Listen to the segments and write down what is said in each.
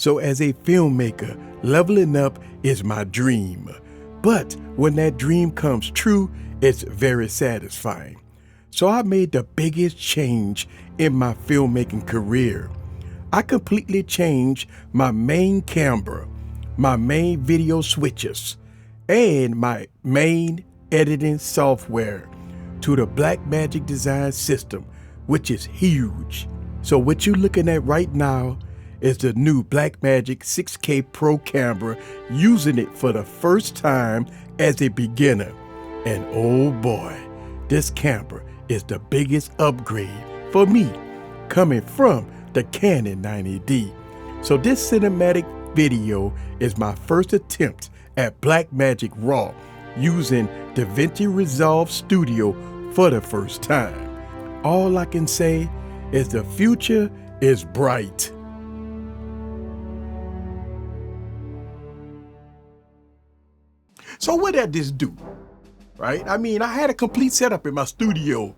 So as a filmmaker, leveling up is my dream. But when that dream comes true, it's very satisfying. So I made the biggest change in my filmmaking career. I completely changed my main camera, my main video switches, and my main editing software to the Blackmagic design system, which is huge. So what you're looking at right now is the new Blackmagic 6K Pro camera, using it for the first time as a beginner. And oh boy, this camera is the biggest upgrade for me, coming from the Canon 90D. So this cinematic video is my first attempt at Blackmagic RAW using Davinci Resolve Studio for the first time. All I can say is the future is bright. So what did this do, right? I mean, I had a complete setup in my studio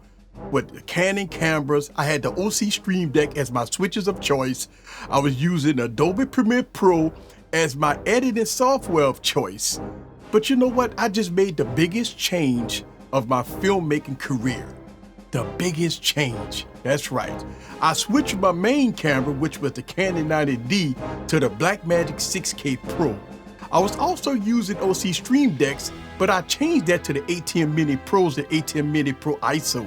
with the Canon cameras. I had the OC Stream Deck as my switches of choice. I was using Adobe Premiere Pro as my editing software of choice. But you know what? I just made the biggest change of my filmmaking career. The biggest change. That's right. I switched my main camera, which was the Canon 90D, to the Blackmagic 6K Pro. I was also using OC Stream Decks, but I changed that to the ATEM Mini Pros, the ATEM Mini Pro ISO.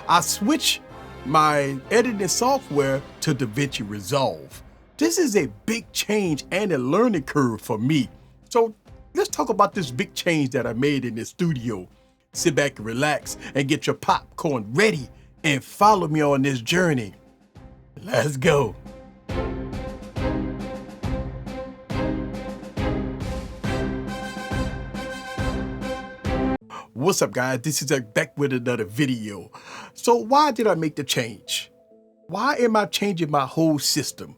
I switched my editing software to Davinci Resolve. This is a big change and a learning curve for me. So let's talk about this big change that I made in this studio. Sit back and relax and get your popcorn ready and follow me on this journey. Let's go. What's up, guys? This is back with another video. So why did I make the change? Why am I changing my whole system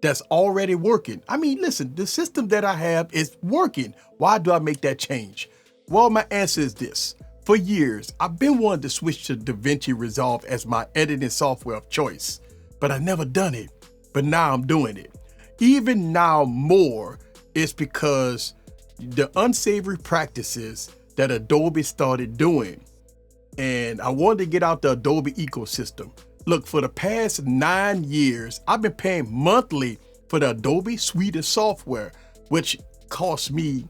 that's already working? I mean, listen, the system that I have is working. Why do I make that change? Well, my answer is this. For years, I've been wanting to switch to Davinci Resolve as my editing software of choice, but I never done it. But now I'm doing it. Even now more, it's because the unsavory practices that Adobe started doing. And I wanted to get out the Adobe ecosystem. Look, for the past 9 years, I've been paying monthly for the Adobe suite of software, which cost me,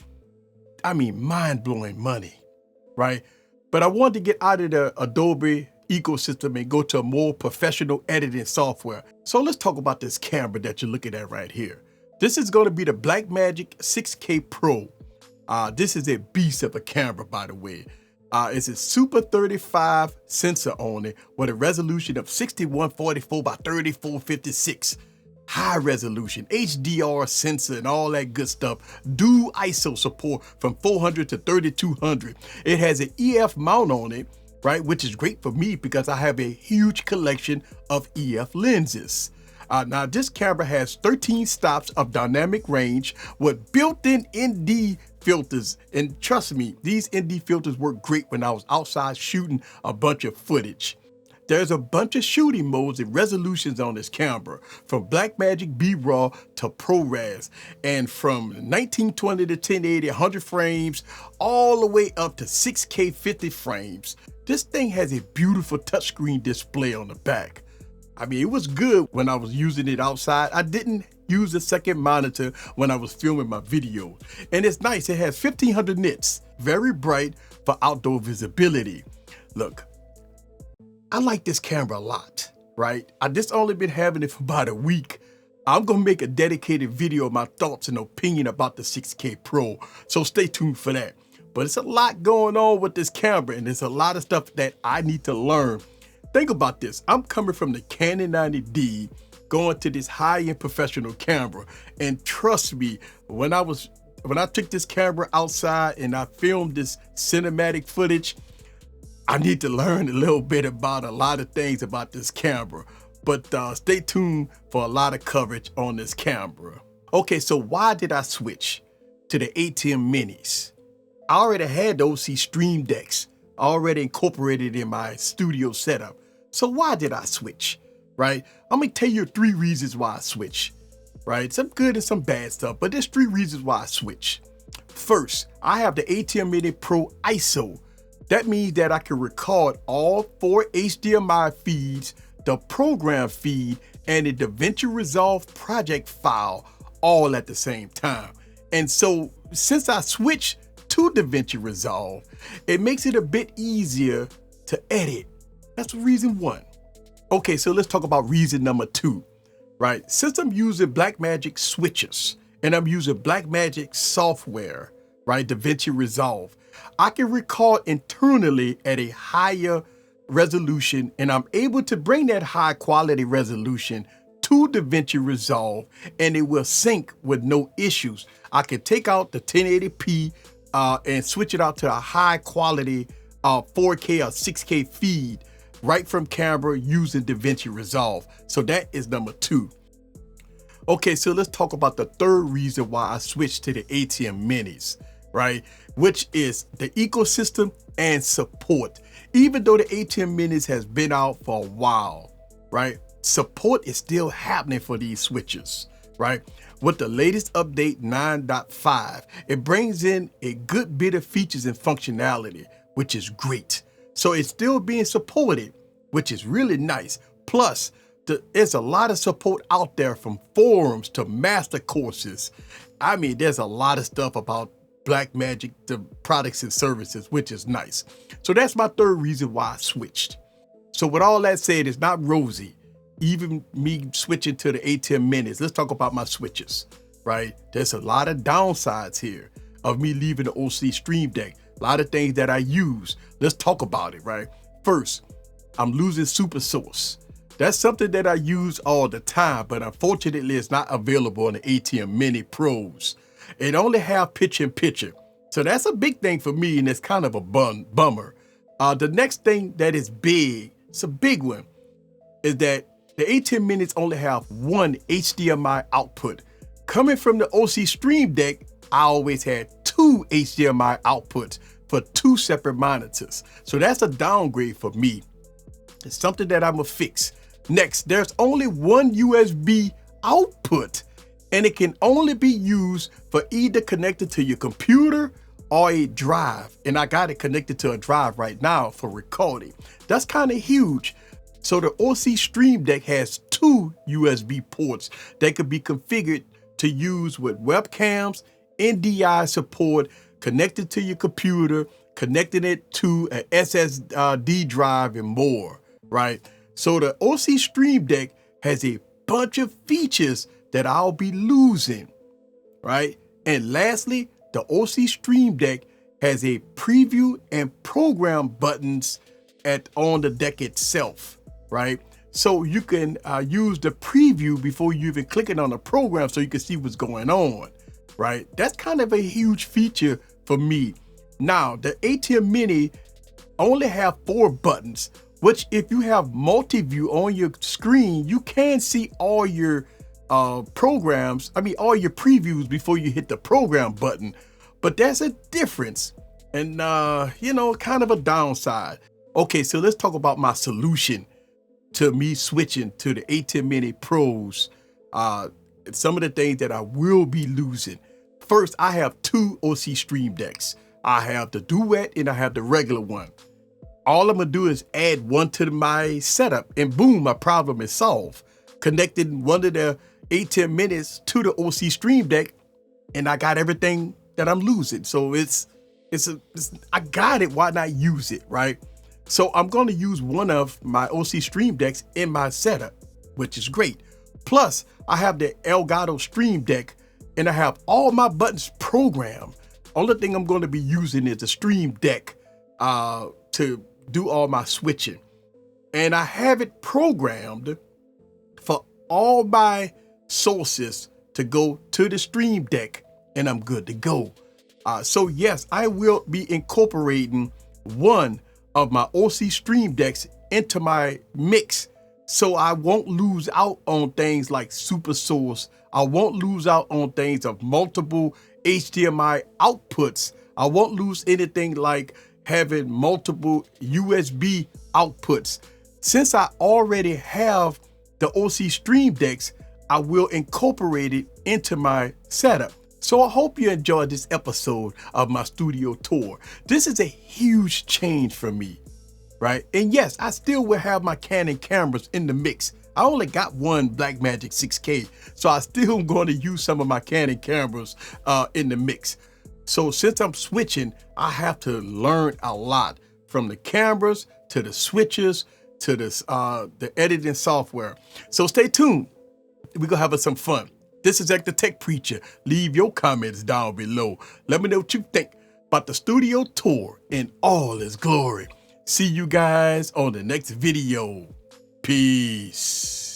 mind-blowing money, right? But I wanted to get out of the Adobe ecosystem and go to a more professional editing software. So let's talk about this camera that you're looking at right here. This is going to be the Blackmagic 6K Pro. This is a beast of a camera, by the way. It's a Super 35 sensor on it with a resolution of 6144 by 3456. High resolution, HDR sensor and all that good stuff. Dual ISO support from 400 to 3200. It has an EF mount on it, right? Which is great for me because I have a huge collection of EF lenses. Now this camera has 13 stops of dynamic range with built-in ND filters. And trust me, these ND filters work great when I was outside shooting a bunch of footage. There's a bunch of shooting modes and resolutions on this camera, from Blackmagic B-RAW to ProRes, and from 1920 to 1080, 100 frames, all the way up to 6K 50 frames. This thing has a beautiful touchscreen display on the back. I mean, it was good when I was using it outside. I didn't use the second monitor when I was filming my video. And it's nice, it has 1500 nits, very bright for outdoor visibility. Look, I like this camera a lot, right? I just only been having it for about a week. I'm gonna make a dedicated video of my thoughts and opinion about the 6K Pro, so stay tuned for that. But it's a lot going on with this camera, and there's a lot of stuff that I need to learn. Think about this. I'm coming from the Canon 90D, going to this high-end professional camera. And trust me, when I took this camera outside and I filmed this cinematic footage, I need to learn a little bit about a lot of things about this camera. But stay tuned for a lot of coverage on this camera. Okay, so why did I switch to the ATEM Minis? I already had the OC Stream Decks already incorporated in my studio setup. So why did I switch, right? I'm gonna tell you 3 reasons why I switched. right? Some good and some bad stuff, but there's 3 reasons why I switch. First, I have the ATEM Mini Pro ISO. That means that I can record all 4 HDMI feeds, the program feed, and the Davinci Resolve project file all at the same time. And so since I switched to Davinci Resolve, it makes it a bit easier to edit. That's reason 1. Okay, so let's talk about reason number 2, right? Since I'm using Blackmagic switches and I'm using Blackmagic software, right, Davinci Resolve, I can record internally at a higher resolution, and I'm able to bring that high quality resolution to Davinci Resolve, and it will sync with no issues. I can take out the 1080p and switch it out to a high quality 4K or 6K feed right from camera using Davinci Resolve. So that is number 2. Okay, so let's talk about the 3rd reason why I switched to the ATEM Minis, right? Which is the ecosystem and support. Even though the ATEM Minis has been out for a while, right? Support is still happening for these switches, right? With the latest update 9.5, it brings in a good bit of features and functionality, which is great. So it's still being supported, which is really nice. Plus, there's a lot of support out there, from forums to master courses. I mean, there's a lot of stuff about Blackmagic, the products and services, which is nice. So that's my 3rd reason why I switched. So with all that said, it's not rosy. Even me switching to the ATEM Minis, let's talk about my switches, right? There's a lot of downsides here of me leaving the OC Stream Deck. A lot of things that I use. Let's talk about it, right? First, I'm losing Super Source. That's something that I use all the time, but unfortunately it's not available on the ATEM Mini Pros. It only have picture-in-picture. So that's a big thing for me, and it's kind of a bummer. The next thing that is big, it's a big one, is that the ATEM Minis only have 1 HDMI output. Coming from the OC Stream Deck, I always had 2 HDMI outputs for 2 separate monitors. So that's a downgrade for me. It's something that I'm gonna fix. Next, there's only 1 USB output, and it can only be used for either connected to your computer or a drive. And I got it connected to a drive right now for recording. That's kind of huge. So the OC Stream Deck has 2 USB ports that could be configured to use with webcams, NDI support, connected to your computer, connecting it to an SSD drive, and more, right? So the OC Stream Deck has a bunch of features that I'll be losing, right? And lastly, the OC Stream Deck has a preview and program buttons on the deck itself, right? So you can use the preview before you even click it on the program, so you can see what's going on, right? That's kind of a huge feature for me. Now, the ATEM Mini only have 4 buttons, which if you have multi-view on your screen, you can see all your programs, all your previews before you hit the program button. But there's a difference, and kind of a downside. Okay, so let's talk about my solution to me switching to the ATEM Mini Pros. Some of the things that I will be losing. First, I have 2 OC Stream Decks. I have the Duet and I have the regular one. All I'm gonna do is add one to my setup, and boom, my problem is solved. Connecting one of the ATEM Minis to the OC Stream Deck, and I got everything that I'm losing. So I got it, why not use it, right? So I'm going to use one of my OC Stream Decks in my setup, which is great. Plus, I have the Elgato Stream Deck, and I have all my buttons programmed. Only thing I'm going to be using is the Stream Deck to do all my switching. And I have it programmed for all my sources to go to the Stream Deck, and I'm good to go. So yes, I will be incorporating one of my OC Stream Decks into my mix, so I won't lose out on things like Super Source. I won't lose out on things of multiple HDMI outputs. I won't lose anything like having multiple USB outputs. Since I already have the OC Stream Decks, I will incorporate it into my setup. So I hope you enjoyed this episode of my studio tour. This is a huge change for me, right? And yes, I still will have my Canon cameras in the mix. I only got one Blackmagic 6K, so I still am going to use some of my Canon cameras in the mix. So since I'm switching, I have to learn a lot, from the cameras to the switches to the editing software. So stay tuned. We're gonna have some fun. This is the Tech Preacher. Leave your comments down below. Let me know what you think about the studio tour in all its glory. See you guys on the next video. Peace.